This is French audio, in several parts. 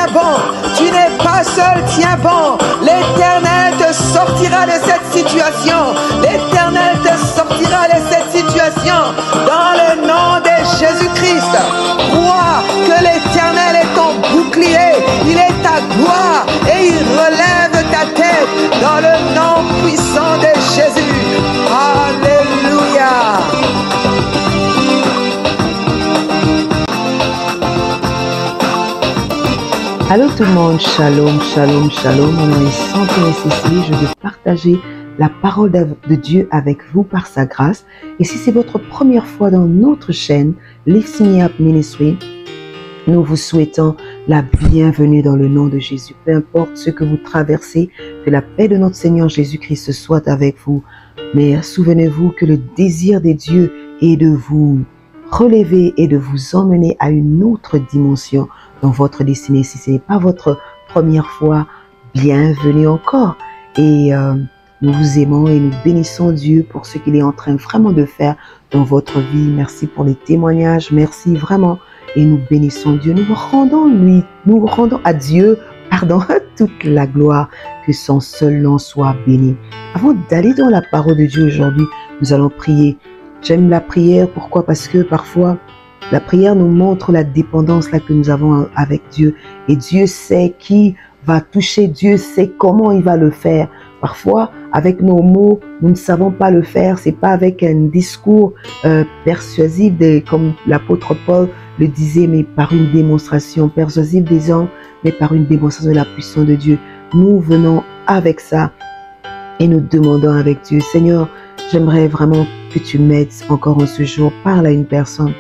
tiens bon. Tu n'es pas seul, tiens bon. L'Éternel te sortira de cette situation. L'Éternel te sortira de cette situation. Dans le nom de Jésus-Christ, crois que l'Éternel est ton bouclier. Il est ta gloire et il relève ta tête. Dans le nom puissant de Jésus. Alléluia. Allô tout le monde, shalom, shalom, shalom. Mon nom est Sandrine Cécile. Je veux partager la parole de Dieu avec vous par sa grâce. Et si c'est votre première fois dans notre chaîne, Lift Me Up Ministry, nous vous souhaitons la bienvenue dans le nom de Jésus. Peu importe ce que vous traversez, que la paix de notre Seigneur Jésus-Christ soit avec vous. Mais souvenez-vous que le désir de Dieu est de vous relever et de vous emmener à une autre dimension dans votre destinée. Si ce n'est pas votre première fois, bienvenue encore. Et nous vous aimons et nous bénissons Dieu pour ce qu'il est en train vraiment de faire dans votre vie. Merci pour les témoignages, merci vraiment. Et nous bénissons Dieu. Nous rendons à Dieu, toute la gloire, que son seul nom soit béni. Avant d'aller dans la parole de Dieu aujourd'hui, nous allons prier. J'aime la prière, pourquoi? Parce que parfois, la prière nous montre la dépendance là que nous avons avec Dieu. Et Dieu sait qui va toucher, Dieu sait comment il va le faire. Parfois, avec nos mots, nous ne savons pas le faire. C'est pas avec un discours persuasif, comme l'apôtre Paul le disait, mais par une démonstration persuasive des hommes, mais par une démonstration de la puissance de Dieu. Nous venons avec ça et nous demandons avec Dieu, Seigneur, j'aimerais vraiment que tu m'aides encore en ce jour. Parle à une personne.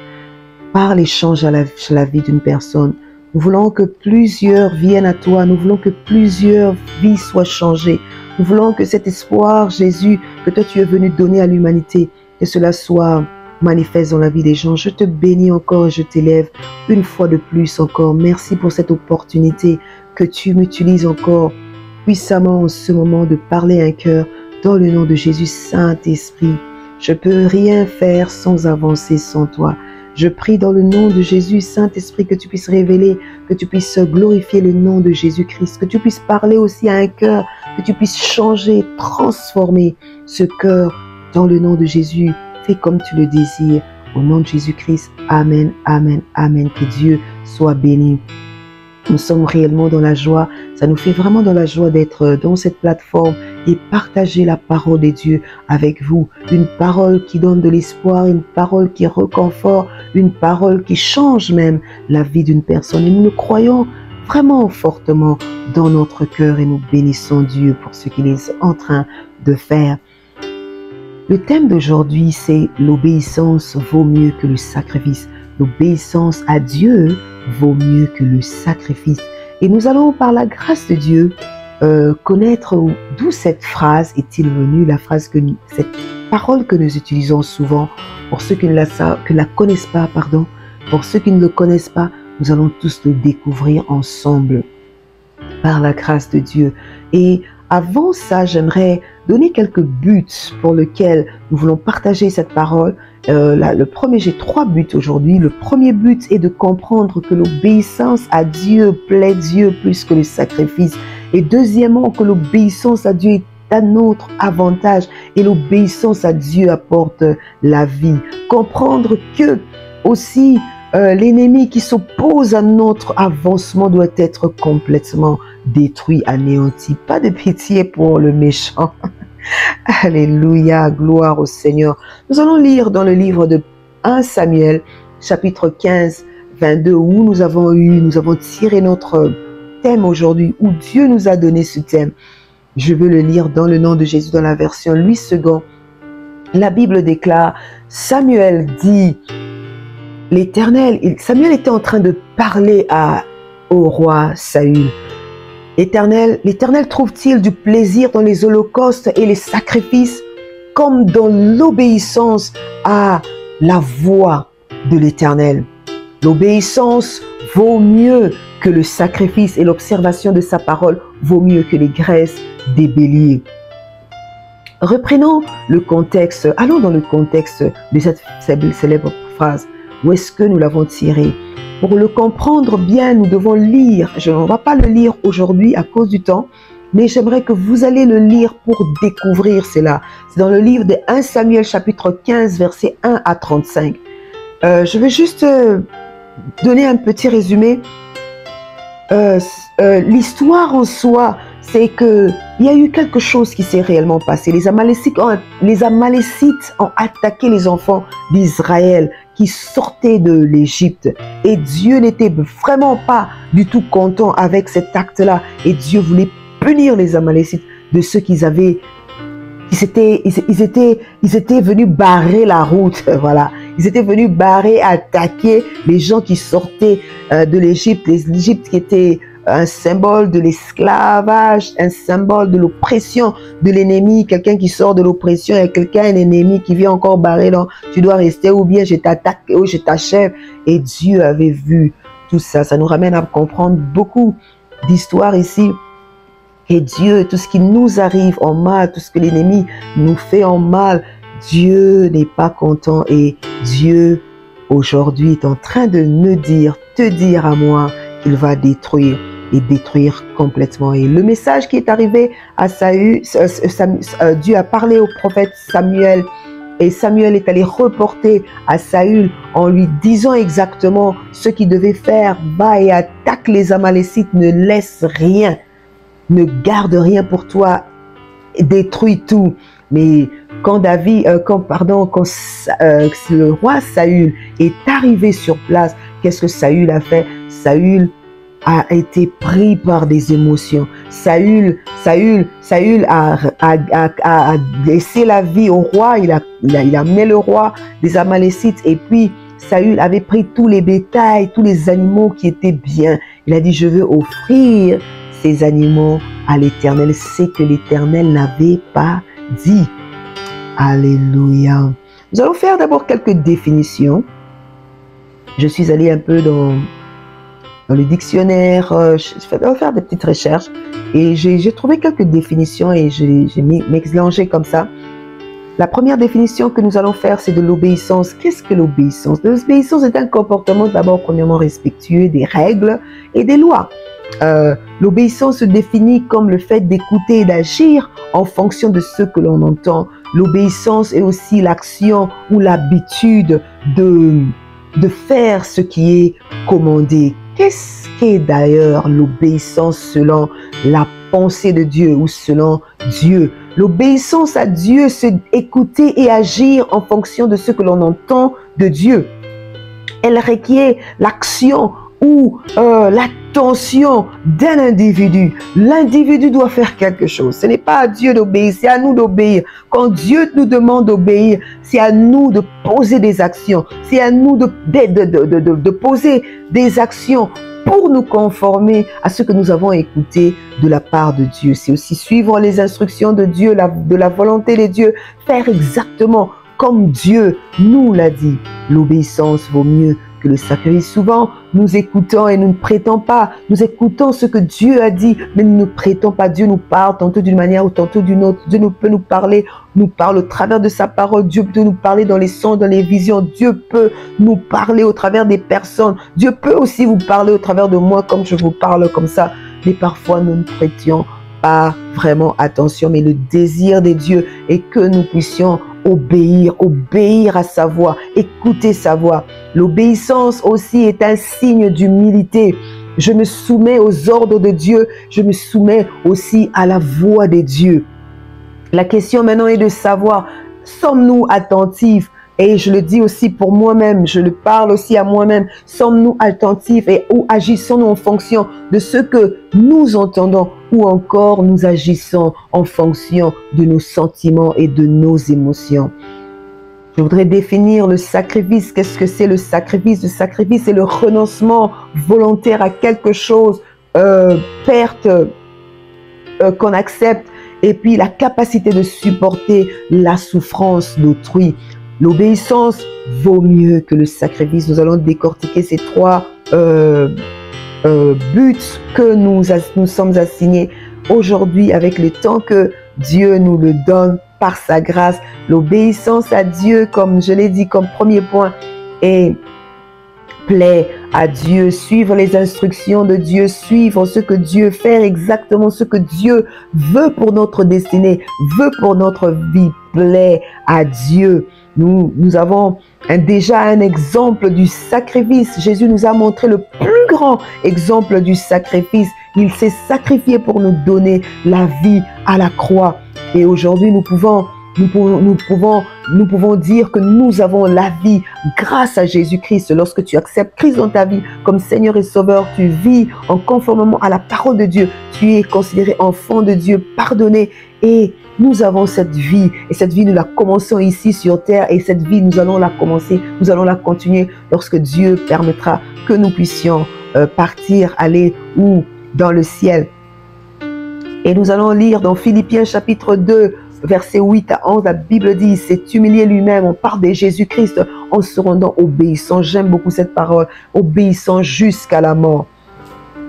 Parle et change à la vie d'une personne. Nous voulons que plusieurs viennent à toi. Nous voulons que plusieurs vies soient changées. Nous voulons que cet espoir, Jésus, que toi tu es venu donner à l'humanité, que cela soit manifeste dans la vie des gens. Je te bénis encore et je t'élève une fois de plus encore. Merci pour cette opportunité que tu m'utilises encore puissamment en ce moment de parler à un cœur dans le nom de Jésus. Saint-Esprit, je peux rien faire sans avancer sans toi. Je prie dans le nom de Jésus, Saint-Esprit, que tu puisses révéler, que tu puisses glorifier le nom de Jésus-Christ, que tu puisses parler aussi à un cœur, que tu puisses changer, transformer ce cœur dans le nom de Jésus. Fais comme tu le désires. Au nom de Jésus-Christ, Amen, Amen, Amen. Que Dieu soit béni. Nous sommes réellement dans la joie. Ça nous fait vraiment dans la joie d'être dans cette plateforme et partager la parole de Dieu avec vous. Une parole qui donne de l'espoir, une parole qui réconforte, une parole qui change même la vie d'une personne. Et nous le croyons vraiment fortement dans notre cœur et nous bénissons Dieu pour ce qu'il est en train de faire. Le thème d'aujourd'hui, c'est l'obéissance vaut mieux que le sacrifice. L'obéissance à Dieu vaut mieux que le sacrifice. Et nous allons, par la grâce de Dieu, connaître d'où cette phrase est-il venue, cette parole que nous utilisons souvent. Pour ceux qui ne la connaissent pas, pour ceux qui ne le connaissent pas, nous allons tous le découvrir ensemble, par la grâce de Dieu. Et avant ça, j'aimerais donner quelques buts pour lesquels nous voulons partager cette parole. J'ai 3 buts aujourd'hui. Le premier but est de comprendre que l'obéissance à Dieu plaît Dieu plus que le sacrifice. Et deuxièmement, que l'obéissance à Dieu est à notre avantage et l'obéissance à Dieu apporte la vie. Comprendre que aussi l'ennemi qui s'oppose à notre avancement doit être complètement détruit, anéanti. Pas de pitié pour le méchant. Alléluia, gloire au Seigneur. Nous allons lire dans le livre de 1 Samuel, chapitre 15, 22, où nous avons tiré notre thème aujourd'hui, où Dieu nous a donné ce thème. Je veux le lire dans le nom de Jésus, dans la version Louis II. La Bible déclare, Samuel dit, Samuel était en train de parler au roi Saül. L'Éternel trouve-t-il du plaisir dans les holocaustes et les sacrifices comme dans l'obéissance à la voix de l'Éternel? L'obéissance vaut mieux que le sacrifice et l'observation de sa parole vaut mieux que les graisses des béliers. Reprenons le contexte, allons dans le contexte de cette célèbre phrase. Où est-ce que nous l'avons tiré? Pour le comprendre bien, nous devons lire. Je ne vais pas le lire aujourd'hui à cause du temps, mais j'aimerais que vous allez le lire pour découvrir cela. C'est dans le livre de 1 Samuel chapitre 15, versets 1 à 35. Je vais juste donner un petit résumé. L'histoire en soi, c'est que il y a eu quelque chose qui s'est réellement passé. Les Amalécites ont attaqué les enfants d'Israël qui sortaient de l'Égypte. Et Dieu n'était vraiment pas du tout content avec cet acte-là. Et Dieu voulait punir les Amalécites de ceux qu'ils avaient. Ils étaient venus barrer la route, voilà. Ils étaient venus barrer, attaquer les gens qui sortaient de l'Égypte. L'Égypte qui était un symbole de l'esclavage, un symbole de l'oppression de l'ennemi. Quelqu'un qui sort de l'oppression et quelqu'un, un ennemi qui vient encore barrer, non, tu dois rester ou bien je t'attaque ou je t'achève. Et Dieu avait vu tout ça. Ça nous ramène à comprendre beaucoup d'histoires ici. Et Dieu, tout ce qui nous arrive en mal, tout ce que l'ennemi nous fait en mal, Dieu n'est pas content. Et Dieu, aujourd'hui, est en train de me dire, te dire à moi, qu'il va détruire et détruire complètement. Et le message qui est arrivé à Saül, Dieu a parlé au prophète Samuel. Et Samuel est allé reporter à Saül en lui disant exactement ce qu'il devait faire. Va et attaque les Amalécites, ne laisse rien. Ne garde rien pour toi, détruis tout. Mais quand le roi Saül est arrivé sur place, qu'est-ce que Saül a fait? Saül a été pris par des émotions. Saül a laissé la vie au roi. Il a amené le roi des Amalécites. Et puis Saül avait pris tous les bétails, tous les animaux qui étaient bien. Il a dit, je veux offrir ces animaux à l'Éternel, c'est que l'Éternel n'avait pas dit. Alléluia. Nous allons faire d'abord quelques définitions. Je suis allée un peu dans le dictionnaire, je vais faire des petites recherches et j'ai trouvé quelques définitions et j'ai mélangé comme ça. La première définition que nous allons faire, c'est de l'obéissance. Qu'est-ce que l'obéissance? L'obéissance est un comportement d'abord premièrement respectueux des règles et des lois. L'obéissance se définit comme le fait d'écouter et d'agir en fonction de ce que l'on entend. L'obéissance est aussi l'action ou l'habitude de faire ce qui est commandé. Qu'est-ce qu'est d'ailleurs l'obéissance selon la pensée de Dieu ou selon Dieu? L'obéissance à Dieu, c'est écouter et agir en fonction de ce que l'on entend de Dieu. Elle requiert l'action ou l'attention d'un individu. L'individu doit faire quelque chose. Ce n'est pas à Dieu d'obéir, c'est à nous d'obéir. Quand Dieu nous demande d'obéir, c'est à nous de poser des actions. C'est à nous de poser des actions pour nous conformer à ce que nous avons écouté de la part de Dieu. C'est aussi suivre les instructions de Dieu, de la volonté de Dieu, faire exactement comme Dieu nous l'a dit. L'obéissance vaut mieux que le sacrifice. Souvent, nous écoutons et nous ne prêtons pas. Nous écoutons ce que Dieu a dit, mais nous ne prêtons pas. Dieu nous parle tantôt d'une manière ou tantôt d'une autre. Dieu peut nous parle au travers de sa parole. Dieu peut nous parler dans les sons, dans les visions. Dieu peut nous parler au travers des personnes. Dieu peut aussi vous parler au travers de moi comme je vous parle comme ça. Mais parfois, nous ne prêtions pas vraiment attention. Mais le désir de Dieu est que nous puissions obéir à sa voix, écouter sa voix. L'obéissance aussi est un signe d'humilité. Je me soumets aux ordres de Dieu, je me soumets aussi à la voix de Dieu. La question maintenant est de savoir, sommes-nous attentifs? Et je le dis aussi pour moi-même, je le parle aussi à moi-même. Sommes-nous attentifs et ou agissons-nous en fonction de ce que nous entendons ou encore nous agissons en fonction de nos sentiments et de nos émotions? Je voudrais définir le sacrifice. Qu'est-ce que c'est le sacrifice? Le sacrifice, c'est le renoncement volontaire à quelque chose, perte qu'on accepte et puis la capacité de supporter la souffrance d'autrui. L'obéissance vaut mieux que le sacrifice. Nous allons décortiquer ces trois buts que nous sommes assignés aujourd'hui avec le temps que Dieu nous le donne par sa grâce. L'obéissance à Dieu, comme je l'ai dit comme premier point, est plaît à Dieu, suivre les instructions de Dieu, suivre ce que Dieu fait, exactement ce que Dieu veut pour notre destinée, veut pour notre vie, plaît à Dieu. Nous avons déjà un exemple du sacrifice. Jésus nous a montré le plus grand exemple du sacrifice. Il s'est sacrifié pour nous donner la vie à la croix. Et aujourd'hui, nous pouvons dire que nous avons la vie grâce à Jésus-Christ. Lorsque tu acceptes Christ dans ta vie comme Seigneur et Sauveur, tu vis en conformément à la parole de Dieu. Tu es considéré enfant de Dieu, pardonné. Et nous avons cette vie. Et cette vie, nous la commençons ici sur terre. Et cette vie, nous allons la commencer, nous allons la continuer lorsque Dieu permettra que nous puissions partir, aller où? Dans le ciel. Et nous allons lire dans Philippiens chapitre 2, versets 8 à 11, la Bible dit, il s'est humilié lui-même, on parle de Jésus-Christ, en se rendant obéissant. J'aime beaucoup cette parole, obéissant jusqu'à la mort.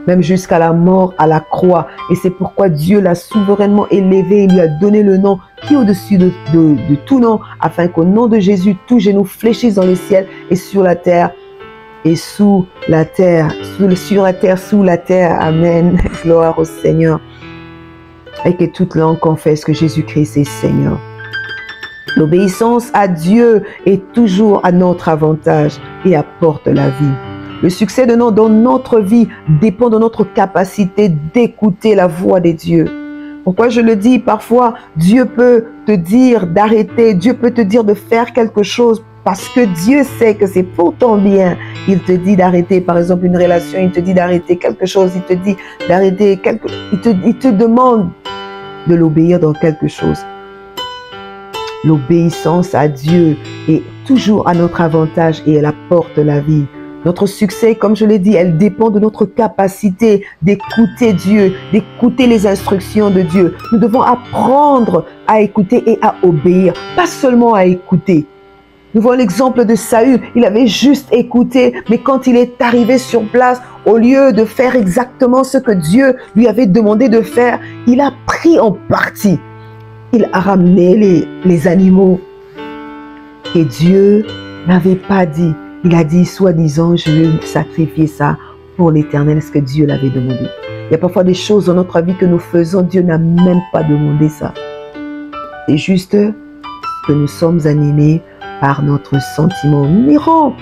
Même jusqu'à la mort à la croix. Et c'est pourquoi Dieu l'a souverainement élevé, il lui a donné le nom qui est au-dessus de tout nom, afin qu'au nom de Jésus, tout genou fléchisse dans le ciel et sur la terre, et sous la terre, sur la terre, sous la terre. Amen. Gloire au Seigneur. Et que toute langue confesse que Jésus-Christ est Seigneur. L'obéissance à Dieu est toujours à notre avantage et apporte la vie. Le succès dans notre vie dépend de notre capacité d'écouter la voix de Dieu. Pourquoi je le dis? Parfois, Dieu peut te dire d'arrêter, Dieu peut te dire de faire quelque chose parce que Dieu sait que c'est pour ton bien. Il te dit d'arrêter, par exemple, une relation, il te dit d'arrêter quelque chose, il te dit d'arrêter il te demande de l'obéir dans quelque chose. L'obéissance à Dieu est toujours à notre avantage et elle apporte la vie. Notre succès, comme je l'ai dit, elle dépend de notre capacité d'écouter Dieu, d'écouter les instructions de Dieu. Nous devons apprendre à écouter et à obéir, pas seulement à écouter. Nous voyons l'exemple de Saül, il avait juste écouté, mais quand il est arrivé sur place, au lieu de faire exactement ce que Dieu lui avait demandé de faire, il a pris en partie. Il a ramené les animaux. Et Dieu n'avait pas dit, il a dit, soi-disant, je vais sacrifier ça pour l'Éternel, ce que Dieu l'avait demandé. Il y a parfois des choses dans notre vie que nous faisons, Dieu n'a même pas demandé ça. C'est juste que nous sommes animés par notre sentiment. Mirons,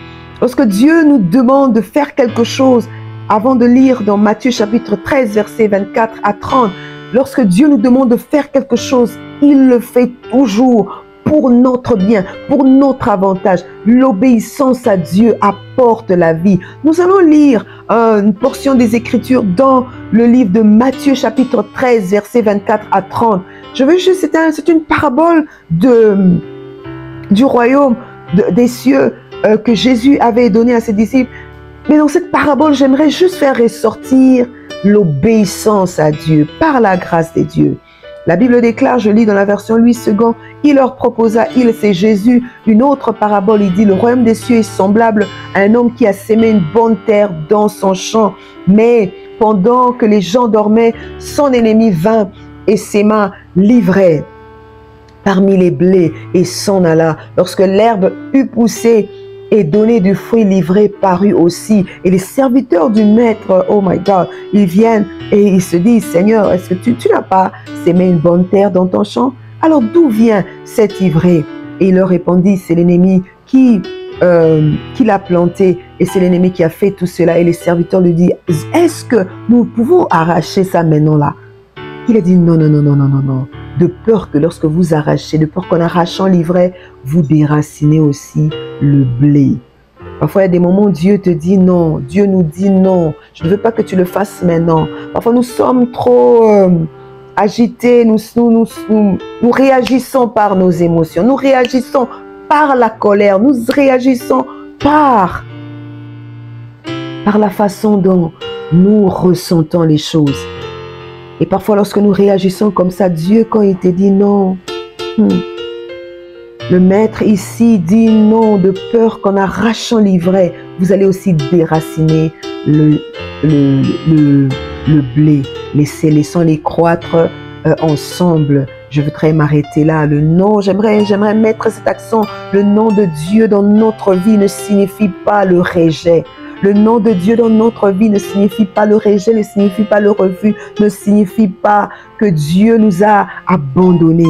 lorsque Dieu nous demande de faire quelque chose, avant de lire dans Matthieu chapitre 13, versets 24 à 30, lorsque Dieu nous demande de faire quelque chose, il le fait toujours pour notre bien, pour notre avantage. L'obéissance à Dieu apporte la vie. Nous allons lire une portion des Écritures dans le livre de Matthieu chapitre 13, versets 24 à 30. Je veux juste, c'est une parabole du royaume des cieux que Jésus avait donné à ses disciples. Mais dans cette parabole, j'aimerais juste faire ressortir l'obéissance à Dieu par la grâce de Dieu. La Bible déclare, je lis dans la version Louis II, il leur proposa, c'est Jésus, une autre parabole. Il dit, le royaume des cieux est semblable à un homme qui a sémé une bonne terre dans son champ. Mais pendant que les gens dormaient, son ennemi vint et sema l'ivraie parmi les blés et s'en alla. Lorsque l'herbe eut poussé et donné du fruit, l'ivraie parut aussi. Et les serviteurs du maître, oh my God, ils viennent et ils se disent, Seigneur, est-ce que tu n'as pas sémé une bonne terre dans ton champ? Alors d'où vient cette ivraie? Et il leur répondit, c'est l'ennemi qui l'a planté et c'est l'ennemi qui a fait tout cela. Et les serviteurs lui disent, est-ce que nous pouvons arracher ça maintenant là? Il a dit, non, non, non, non, non, non, non. De peur que lorsque vous arrachez, de peur qu'en arrachant l'ivraie, vous déracinez aussi le blé. Parfois, il y a des moments où Dieu te dit non. Dieu nous dit non. Je ne veux pas que tu le fasses maintenant. Parfois, nous sommes trop agités. Nous réagissons par nos émotions. Nous réagissons par la colère. Nous réagissons par la façon dont nous ressentons les choses. Et parfois, lorsque nous réagissons comme ça, Dieu, quand il te dit non, le maître ici dit non, de peur qu'en arrachant l'ivraie, vous allez aussi déraciner le blé. Laissons-les croître ensemble. Je voudrais m'arrêter là. Le nom, j'aimerais mettre cet accent. Le nom de Dieu dans notre vie ne signifie pas le rejet. Le nom de Dieu dans notre vie ne signifie pas le rejet, ne signifie pas le refus, ne signifie pas que Dieu nous a abandonnés.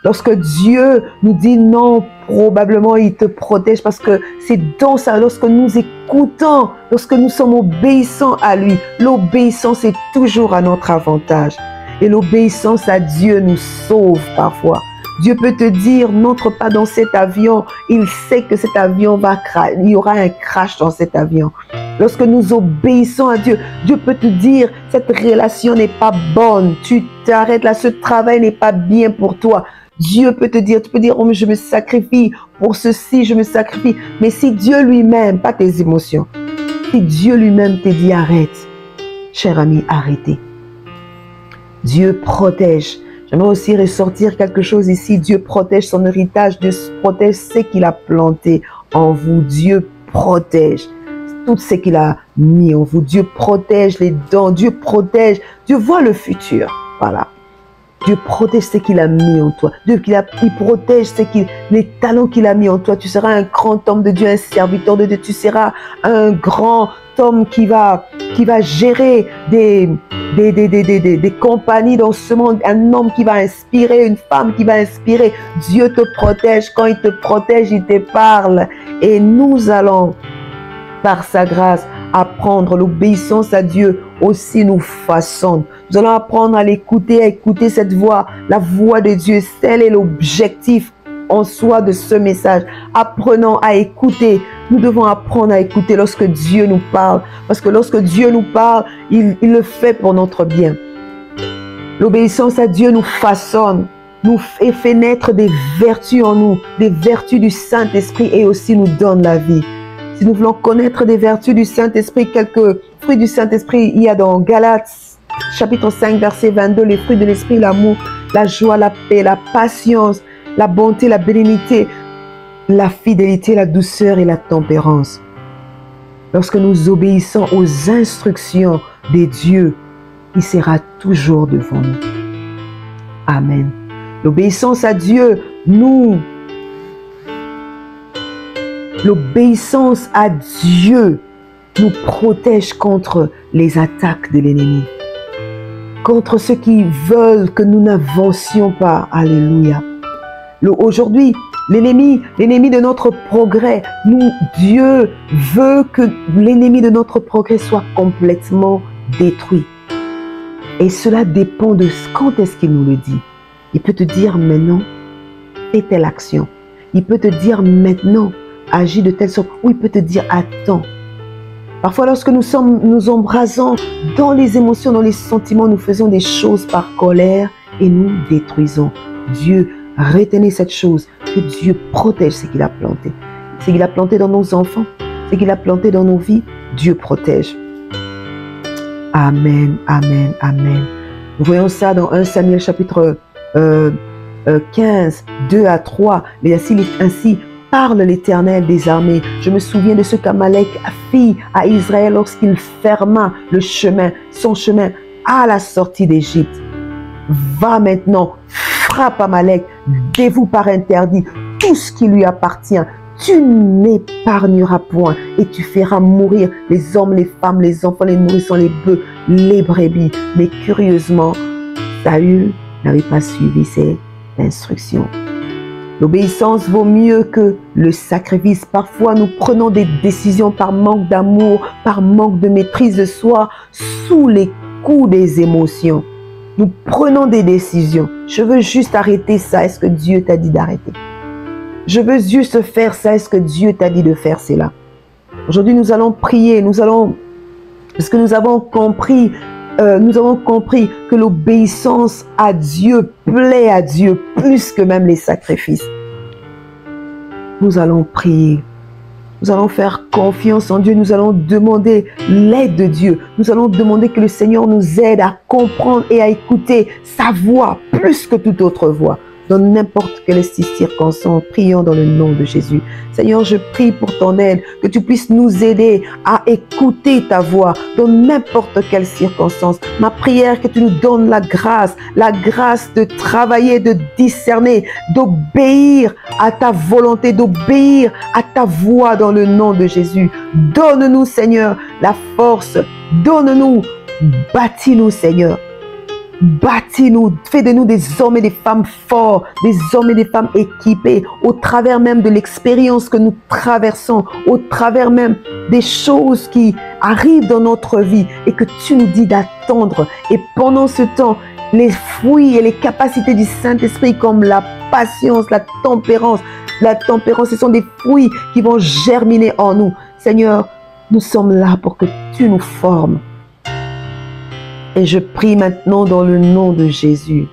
Lorsque Dieu nous dit non, probablement il te protège parce que c'est dans ça, lorsque nous écoutons, lorsque nous sommes obéissants à lui, l'obéissance est toujours à notre avantage. Et l'obéissance à Dieu nous sauve parfois. Dieu peut te dire, n'entre pas dans cet avion. Il sait que cet avion il y aura un crash dans cet avion. Lorsque nous obéissons à Dieu, Dieu peut te dire, cette relation n'est pas bonne. Tu t'arrêtes là, ce travail n'est pas bien pour toi. Dieu peut te dire, tu peux dire, oh, mais je me sacrifie pour ceci, je me sacrifie. Mais si Dieu lui-même, pas tes émotions, si Dieu lui-même te dit, arrête, cher ami, arrêtez. Dieu protège. J'aimerais aussi ressortir quelque chose ici. Dieu protège son héritage. Dieu protège ce qu'il a planté en vous. Dieu protège tout ce qu'il a mis en vous. Dieu protège les dons. Dieu protège. Dieu voit le futur. Voilà. Dieu protège ce qu'il a mis en toi. Dieu, il protège les talents qu'il a mis en toi. Tu seras un grand homme de Dieu, un serviteur de Dieu. Tu seras un grand homme qui va gérer des compagnies dans ce monde. Un homme qui va inspirer, une femme qui va inspirer. Dieu te protège. Quand il te protège, il te parle. Et nous allons, par sa grâce, apprendre l'obéissance à Dieu aussi nous façonne. Nous allons apprendre à l'écouter, à écouter cette voix, la voix de Dieu. Tel est l'objectif en soi de ce message. Apprenons à écouter. Nous devons apprendre à écouter lorsque Dieu nous parle. Parce que lorsque Dieu nous parle, il le fait pour notre bien. L'obéissance à Dieu nous façonne, nous fait naître des vertus en nous, des vertus du Saint-Esprit et aussi nous donne la vie. Si nous voulons connaître des vertus du Saint-Esprit, quelques fruits du Saint-Esprit, il y a dans Galates, chapitre 5, verset 22, les fruits de l'Esprit, l'amour, la joie, la paix, la patience, la bonté, la bénignité, la fidélité, la douceur et la tempérance. Lorsque nous obéissons aux instructions de Dieu, il sera toujours devant nous. Amen. L'obéissance à Dieu, l'obéissance à Dieu nous protège contre les attaques de l'ennemi, contre ceux qui veulent que nous n'avancions pas. Alléluia. Aujourd'hui, l'ennemi de notre progrès, Dieu veut que l'ennemi de notre progrès soit complètement détruit. Et cela dépend de quand est-ce qu'il nous le dit. Il peut te dire maintenant, fais telle action. Il peut te dire maintenant, agis de telle sorte. Ou il peut te dire, attends. Parfois, lorsque nous embrasons dans les émotions, dans les sentiments, nous faisons des choses par colère et nous détruisons. Dieu, retenez cette chose, que Dieu protège ce qu'il a planté. Ce qu'il a planté dans nos enfants, ce qu'il a planté dans nos vies, Dieu protège. Amen, amen, amen. Nous voyons ça dans 1 Samuel chapitre 15, 2 à 3. Mais ainsi parle l'Éternel des armées. Je me souviens de ce qu'Amalek fit à Israël lorsqu'il ferma son chemin à la sortie d'Égypte. Va maintenant, frappe Amalek, dévoue par interdit tout ce qui lui appartient. Tu n'épargneras point et tu feras mourir les hommes, les femmes, les enfants, les nourrissons, les bœufs, les brebis. Mais curieusement, Saül n'avait pas suivi ses instructions. L'obéissance vaut mieux que le sacrifice. Parfois, nous prenons des décisions par manque d'amour, par manque de maîtrise de soi, sous les coups des émotions. Nous prenons des décisions. Je veux juste arrêter ça. Est-ce que Dieu t'a dit d'arrêter? Je veux juste faire ça. Est-ce que Dieu t'a dit de faire cela? Aujourd'hui, nous allons prier. Parce que nous avons compris que l'obéissance à Dieu plaît à Dieu plus que même les sacrifices. Nous allons prier. Nous allons faire confiance en Dieu. Nous allons demander l'aide de Dieu. Nous allons demander que le Seigneur nous aide à comprendre et à écouter sa voix plus que toute autre voix. dans n'importe quelle circonstance. Prions dans le nom de Jésus. Seigneur, je prie pour ton aide, que tu puisses nous aider à écouter ta voix dans n'importe quelle circonstance. Ma prière, que tu nous donnes la grâce de travailler, de discerner, d'obéir à ta volonté, d'obéir à ta voix dans le nom de Jésus. Donne-nous, Seigneur, la force. Donne-nous, bâtis-nous, Seigneur. Bâtis-nous, fais de nous des hommes et des femmes forts, des hommes et des femmes équipés, au travers même de l'expérience que nous traversons, au travers même des choses qui arrivent dans notre vie et que tu nous dis d'attendre. Et pendant ce temps, les fruits et les capacités du Saint-Esprit comme la patience, la tempérance, ce sont des fruits qui vont germiner en nous. Seigneur, nous sommes là pour que tu nous formes. Et je prie maintenant dans le nom de Jésus.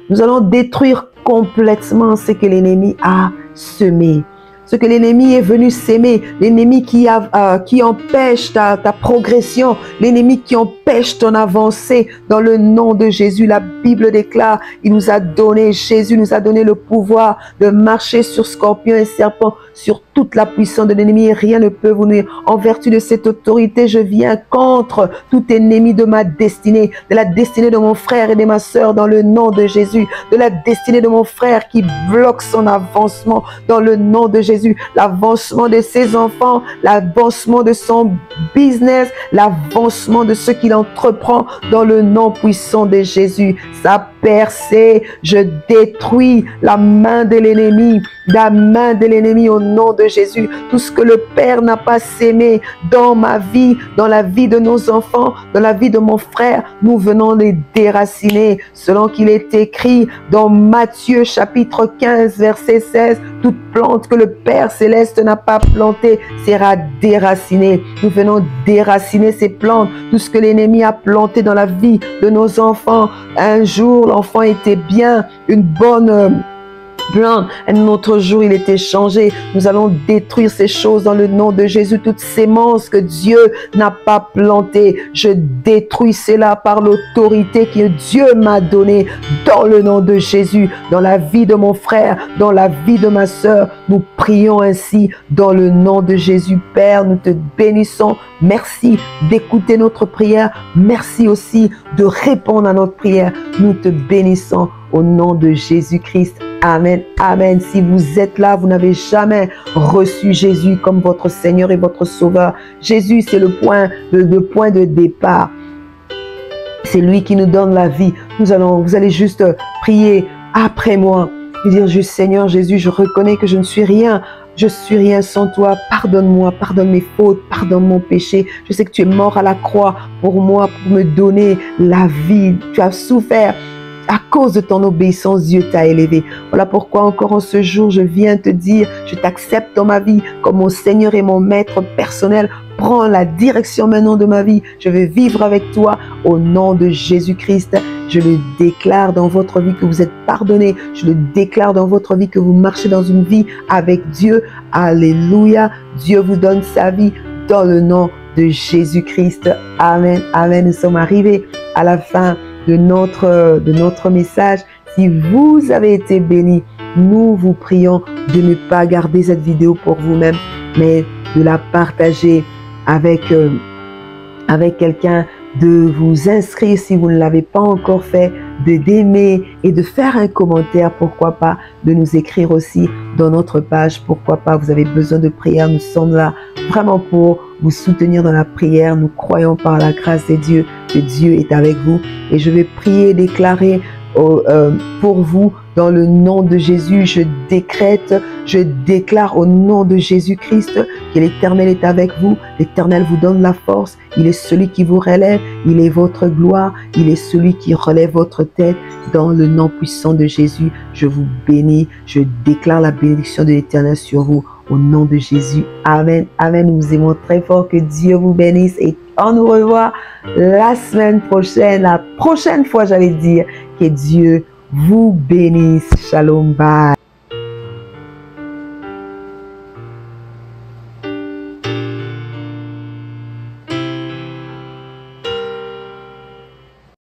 Nous allons détruire complètement ce que l'ennemi a semé. Ce que l'ennemi est venu s'aimer, l'ennemi qui empêche ta progression, l'ennemi qui empêche ton avancée. Dans le nom de Jésus, la Bible déclare, Jésus nous a donné le pouvoir de marcher sur scorpions et serpents, sur toute la puissance de l'ennemi et rien ne peut vous nuire. En vertu de cette autorité, je viens contre tout ennemi de ma destinée, de la destinée de mon frère et de ma sœur dans le nom de Jésus, de la destinée de mon frère qui bloque son avancement dans le nom de Jésus, l'avancement de ses enfants, l'avancement de son business, l'avancement de ce qu'il entreprend dans le nom puissant de Jésus. Sa percée, je détruis la main de l'ennemi au nom de Jésus. Tout ce que le Père n'a pas sémé dans ma vie, dans la vie de nos enfants, dans la vie de mon frère, nous venons les déraciner. Selon qu'il est écrit dans Matthieu chapitre 15 verset 16, toute plante que le Père céleste n'a pas plantée sera déracinée. Nous venons déraciner ces plantes, tout ce que l'ennemi a planté dans la vie de nos enfants. Un jour, l'enfant était bien, une bonne plante. Un autre jour, il était changé. Nous allons détruire ces choses dans le nom de Jésus. Toutes semences que Dieu n'a pas plantées, je détruis cela par l'autorité que Dieu m'a donnée dans le nom de Jésus. Dans la vie de mon frère, dans la vie de ma sœur, nous prions ainsi dans le nom de Jésus. Père, nous te bénissons. Merci d'écouter notre prière. Merci aussi de répondre à notre prière. Nous te bénissons au nom de Jésus-Christ. Amen, amen. Si vous êtes là, vous n'avez jamais reçu Jésus comme votre Seigneur et votre Sauveur. Jésus, c'est le point de départ. C'est lui qui nous donne la vie. Vous allez juste prier après moi et dire juste, Seigneur Jésus, je reconnais que je ne suis rien. Je suis rien sans toi. Pardonne-moi, pardonne mes fautes, pardonne mon péché. Je sais que tu es mort à la croix pour moi, pour me donner la vie. Tu as souffert. À cause de ton obéissance, Dieu t'a élevé. Voilà pourquoi encore en ce jour, je viens te dire, je t'accepte dans ma vie comme mon Seigneur et mon Maître personnel. Prends la direction maintenant de ma vie. Je vais vivre avec toi au nom de Jésus-Christ. Je le déclare dans votre vie que vous êtes pardonnés. Je le déclare dans votre vie que vous marchez dans une vie avec Dieu. Alléluia. Dieu vous donne sa vie dans le nom de Jésus-Christ. Amen. Amen. Nous sommes arrivés à la fin de notre message. Si vous avez été bénis, nous vous prions de ne pas garder cette vidéo pour vous-même, mais de la partager avec quelqu'un, de vous inscrire si vous ne l'avez pas encore fait, d'aimer et de faire un commentaire, pourquoi pas, de nous écrire aussi dans notre page, pourquoi pas, vous avez besoin de prière, nous sommes là vraiment pour vous soutenir dans la prière. Nous croyons par la grâce de Dieu que Dieu est avec vous et je vais prier et déclarer pour vous dans le nom de Jésus. Je déclare au nom de Jésus-Christ que l'Éternel est avec vous. L'Éternel vous donne la force. Il est celui qui vous relève. Il est votre gloire. Il est celui qui relève votre tête. Dans le nom puissant de Jésus, je vous bénis. Je déclare la bénédiction de l'Éternel sur vous. Au nom de Jésus. Amen. Amen. Nous vous aimons très fort. Que Dieu vous bénisse et on nous revoit la semaine prochaine. La prochaine fois, j'allais dire. Que Dieu vous bénisse. Shalom. Bye.